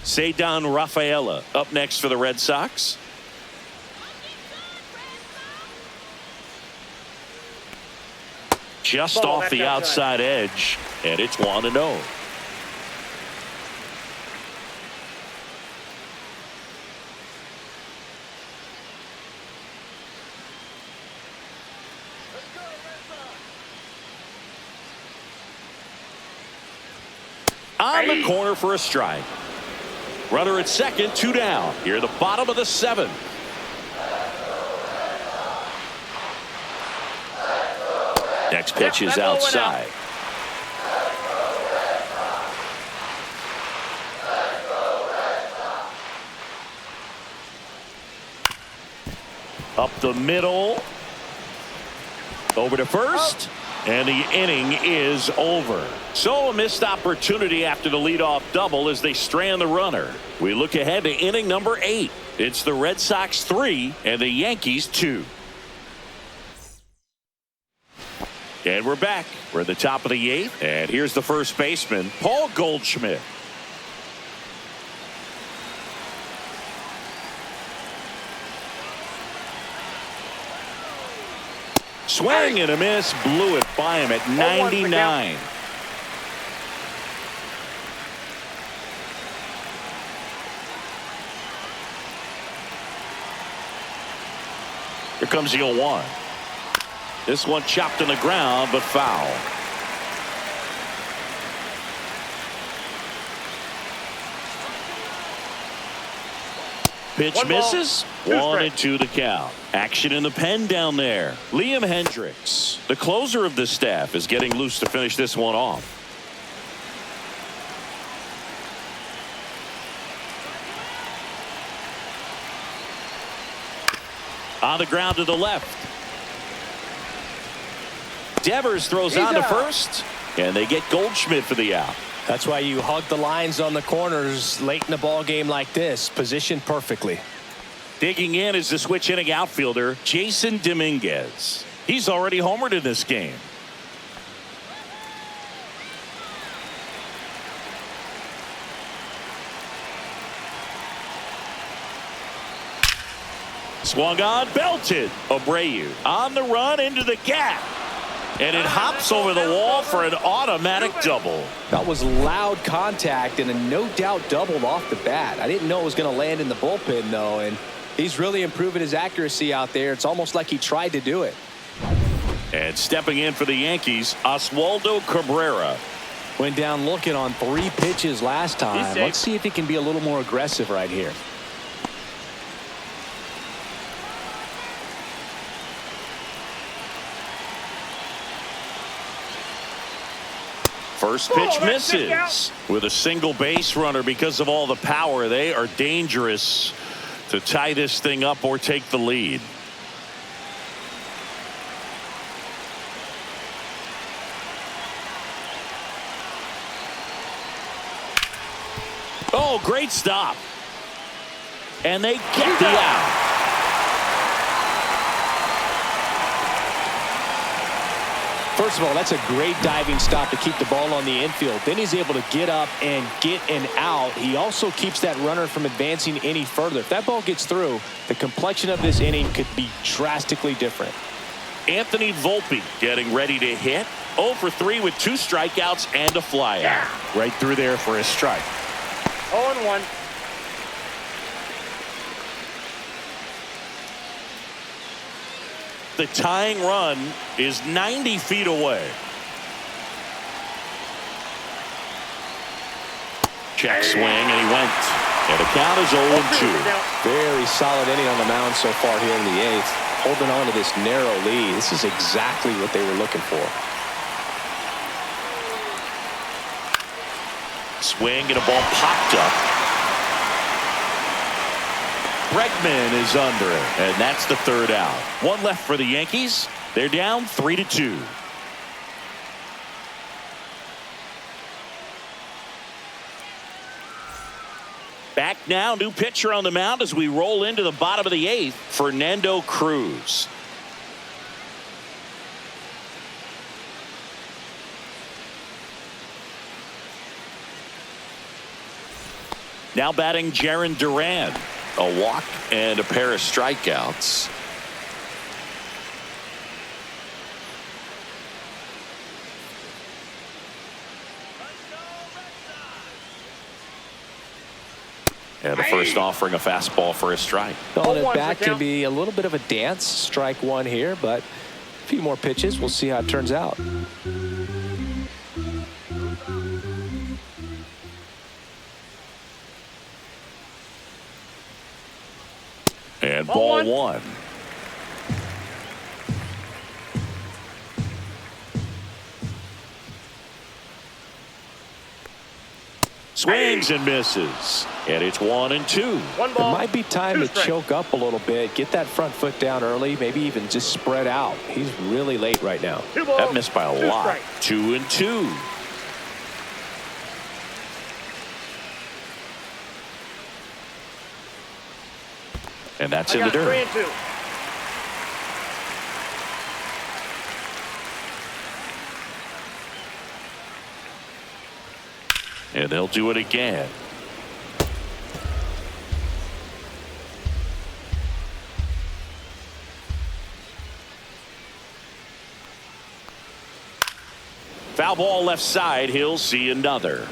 Ceddanne Rafaela up next for the Red Sox. just Ball off back the outside edge, and it's 1-0. On the corner for a strike. Runner at second, 2 down. Here at the bottom of the 7th. Next pitch is outside. Up the middle. Over to first. And the inning is over. So a missed opportunity after the leadoff double as they strand the runner. We look ahead to inning number 8. It's the Red Sox 3 and the Yankees 2. And we're back. We're at the top of the 8th. And here's the first baseman, Paul Goldschmidt. Swing and a miss, blew it by him at 99. Here comes the 0-1. This one chopped on the ground, but foul. Pitch misses. 1-2 the count. Action in the pen down there. Liam Hendricks, the closer of the staff, is getting loose to finish this one off. On the ground to the left. Devers throws on to first, and they get Goldschmidt for the out. That's why you hug the lines on the corners late in the ball game like this, positioned perfectly. Digging in is the switch inning outfielder, Jason Dominguez. He's already homered in this game. Swung on, belted. Abreu on the run into the gap. And it hops over the wall for an automatic double. That was loud contact and a no doubt doubled off the bat. I didn't know it was going to land in the bullpen, though, and he's really improving his accuracy out there. It's almost like he tried to do it. And stepping in for the Yankees, Oswaldo Cabrera. Went down looking on 3 pitches last time. Let's see if he can be a little more aggressive right here. First pitch misses with a single base runner. Because of all the power, they are dangerous to tie this thing up or take the lead. Oh, great stop. And they get the out. First of all, that's a great diving stop to keep the ball on the infield. Then he's able to get up and get an out. He also keeps that runner from advancing any further. If that ball gets through, the complexion of this inning could be drastically different. Anthony Volpe getting ready to hit. 0 for 3 with 2 strikeouts and a flyout. Right through there for a strike. 0-1. The tying run is 90 feet away. Check swing, and he went. And the count is 0-2. Very solid inning on the mound so far here in the 8th. Holding on to this narrow lead. This is exactly what they were looking for. Swing, and a ball popped up. Bregman is under it, and that's the 3rd out. 1 left for the Yankees. They're down 3-2. Back now, new pitcher on the mound as we roll into the bottom of the 8th, Fernando Cruz. Now batting Jarren Duran. A walk and a pair of strikeouts. And the first offering a fastball for a strike. Calling it back can be a little bit of a dance. Strike one here, but a few more pitches. We'll see how it turns out. And ball one. Swings and misses. And it's 1-2. One ball. It might be time to strikes. choke up a little bit. Get that front foot down early. Maybe even just spread out. He's really late right now. Two balls, That missed by a lot. strikes. 2-2. And that's in the dirt. 3-2. And they'll do it again. Foul ball left side. He'll see another.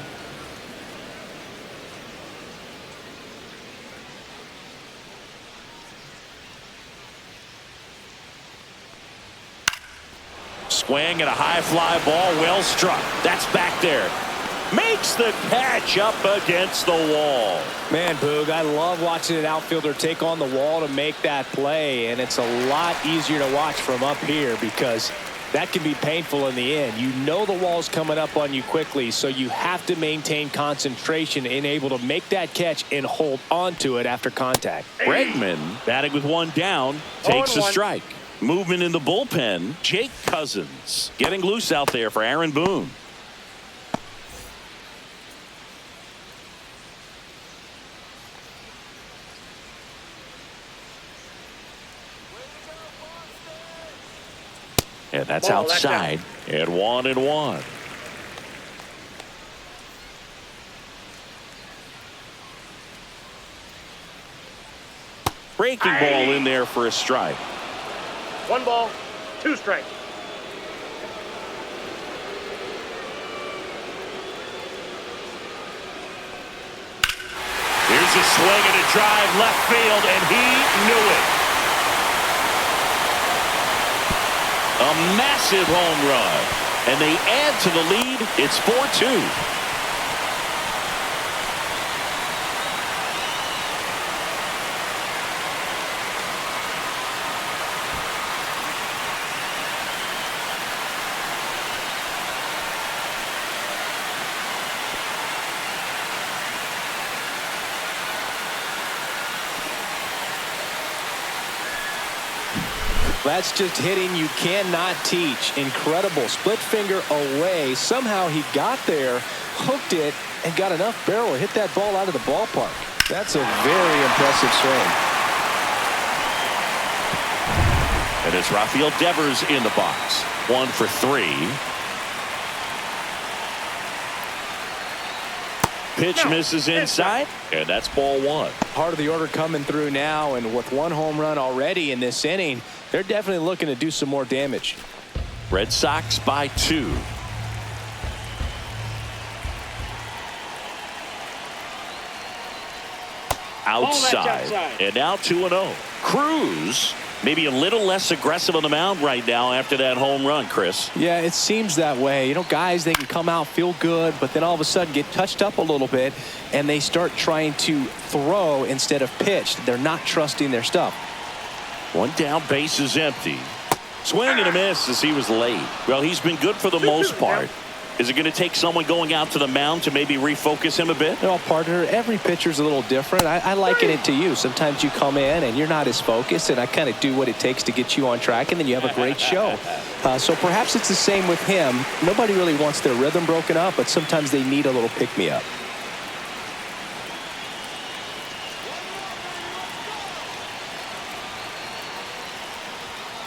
Swing and a high fly ball. Well struck. That's back there. Makes the catch up against the wall. Man, Boog, I love watching an outfielder take on the wall to make that play, and it's a lot easier to watch from up here because that can be painful in the end. You know the wall's coming up on you quickly, so you have to maintain concentration and able to make that catch and hold on to it after contact. Bregman batting with one down takes a strike. Movement in the bullpen. Jake Cousins getting loose out there for Aaron Boone. And that's outside. And 1-1. Breaking ball in there for a strike. One ball, two strikes. Here's a swing and a drive left field, and he knew it. A massive home run. And they add to the lead. It's 4-2. That's just hitting you cannot teach. Incredible. Split finger away. Somehow he got there, hooked it, and got enough barrel to hit that ball out of the ballpark. That's a very impressive swing. And it's Rafael Devers in the box. 1 for 3. Pitch misses inside, and that's ball one. Part of the order coming through now, and with one home run already in this inning, they're definitely looking to do some more damage. Red Sox by 2. Outside. And now 2-0. Cruz maybe a little less aggressive on the mound right now after that home run, Chris. Yeah, it seems that way. You know, guys, they can come out, feel good, but then all of a sudden get touched up a little bit, and they start trying to throw instead of pitch. They're not trusting their stuff. One down, base is empty. Swing and a miss as he was late. Well, he's been good for the most part. Is it going to take someone going out to the mound to maybe refocus him a bit? No, partner, every pitcher's a little different. I liken it to you. Sometimes you come in and you're not as focused, and I kind of do what it takes to get you on track, and then you have a great show. So perhaps it's the same with him. Nobody really wants their rhythm broken up, but sometimes they need a little pick-me-up.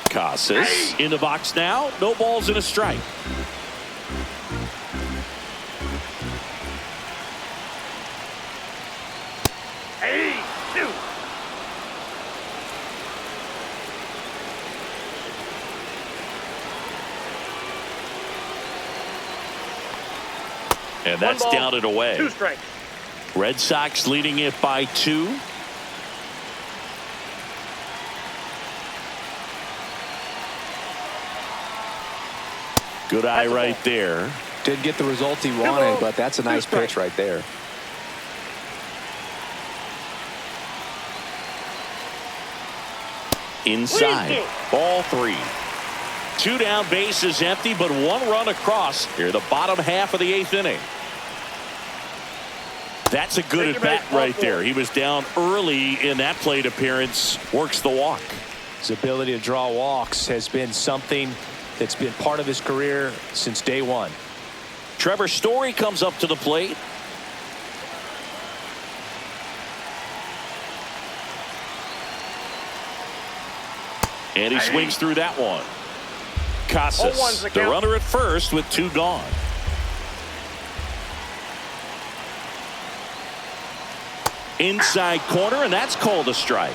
Casas in the box now. No balls and a strike. And that's down and away. 2 strikes. Red Sox leading it by 2. Good eye right there. Didn't get the result he wanted, but that's a nice pitch right there. Inside. Ball 3. 2 down, bases empty, but 1 run across here the bottom half of the 8th inning. That's a good at bat right there. He was down early in that plate appearance. Works the walk. His ability to draw walks has been something that's been part of his career since day one. Trevor Story comes up to the plate. And he swings through that one. Casas, the runner at first with 2 gone. Inside corner, and that's called a strike.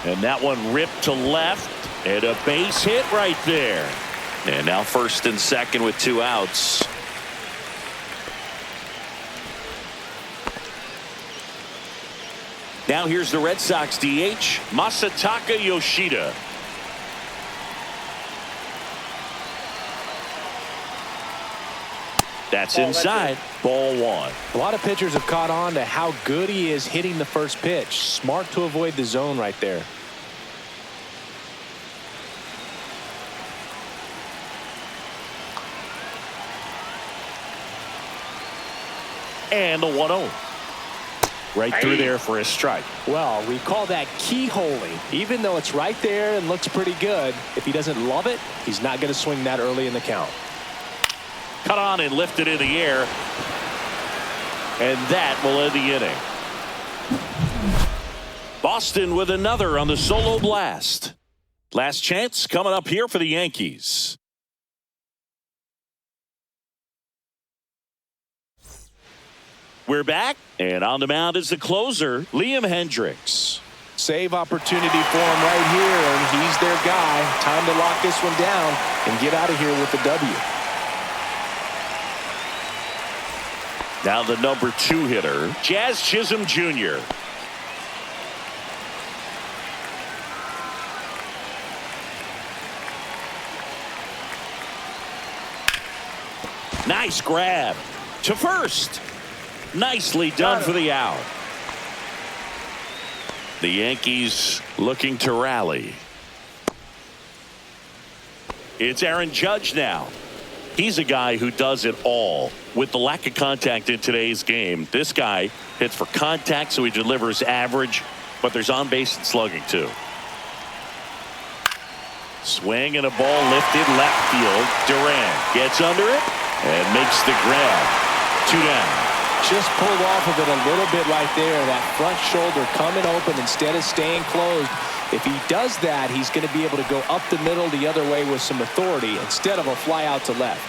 And that one ripped to left, and a base hit right there. And now first and second with 2 outs. Now here's the Red Sox DH, Masataka Yoshida. That's inside. Ball 1. A lot of pitchers have caught on to how good he is hitting the first pitch. Smart to avoid the zone right there. And the 1-0. Right through there for a strike. Well, we call that keyholing. Even though it's right there and looks pretty good, if he doesn't love it, he's not going to swing that early in the count. Cut on and lifted in the air. And that will end the inning. Boston with another on the solo blast. Last chance coming up here for the Yankees. We're back, and on the mound is the closer, Liam Hendricks. Save opportunity for him right here, and he's their guy. Time to lock this one down and get out of here with the W. Now the number 2 hitter, Jazz Chisholm Jr. Nice grab to first. Nicely done for the out. The Yankees looking to rally. It's Aaron Judge now. He's a guy who does it all. With the lack of contact in today's game, this guy hits for contact, so he delivers average, but there's on base and slugging too. Swing and a ball lifted left field. Durant gets under it and makes the grab. 2 down. Just pulled off of it a little bit right there. That front shoulder coming open instead of staying closed. If he does that, he's going to be able to go up the middle the other way with some authority instead of a fly out to left.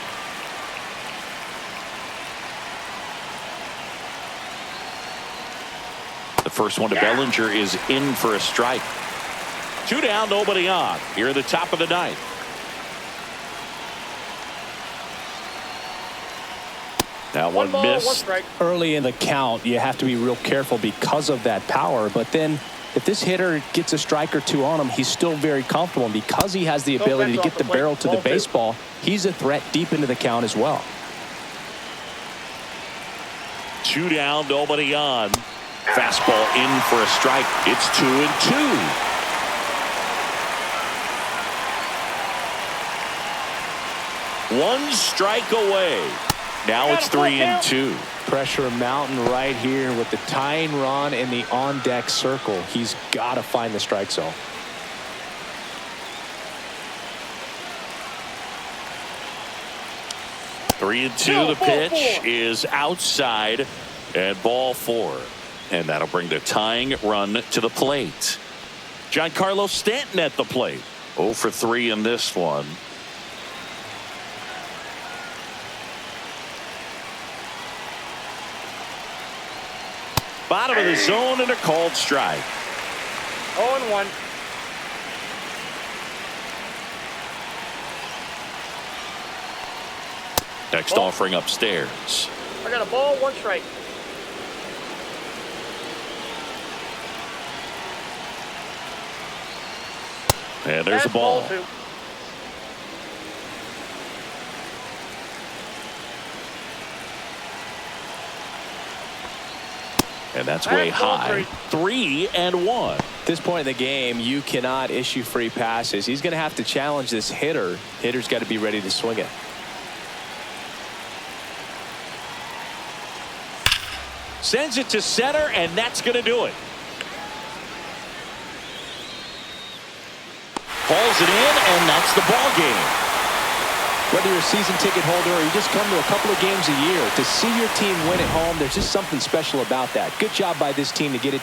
The first one to Bellinger is in for a strike. 2 down, nobody on. Here at the top of the 9th. That one missed. Early in the count, you have to be real careful because of that power. But then if this hitter gets a strike or 2 on him, he's still very comfortable. And because he has the ability to get the barrel to the baseball, he's a threat deep into the count as well. 2 down, nobody on. Fastball in for a strike. It's 2-2. One strike away. Now it's 3-2. Pressure mountain right here with the tying run in the on deck circle. He's got to find the strike zone. Three and two. The pitch is outside and ball 4. And that'll bring the tying run to the plate. Giancarlo Stanton at the plate. 0 for 3 in this one. Bottom of the zone and a called strike. 0-1. Next Ball. offering upstairs. I got a ball, 1 strike. And there's a That's ball. 2. And that's way That's ball high. 3-1. At this point in the game, you cannot issue free passes. He's going to have to challenge this hitter. Hitter's got to be ready to swing it. Sends it to center, and that's going to do it. Hauls it in, and that's the ball game. Whether you're a season ticket holder or you just come to a couple of games a year, to see your team win at home, there's just something special about that. Good job by this team to get it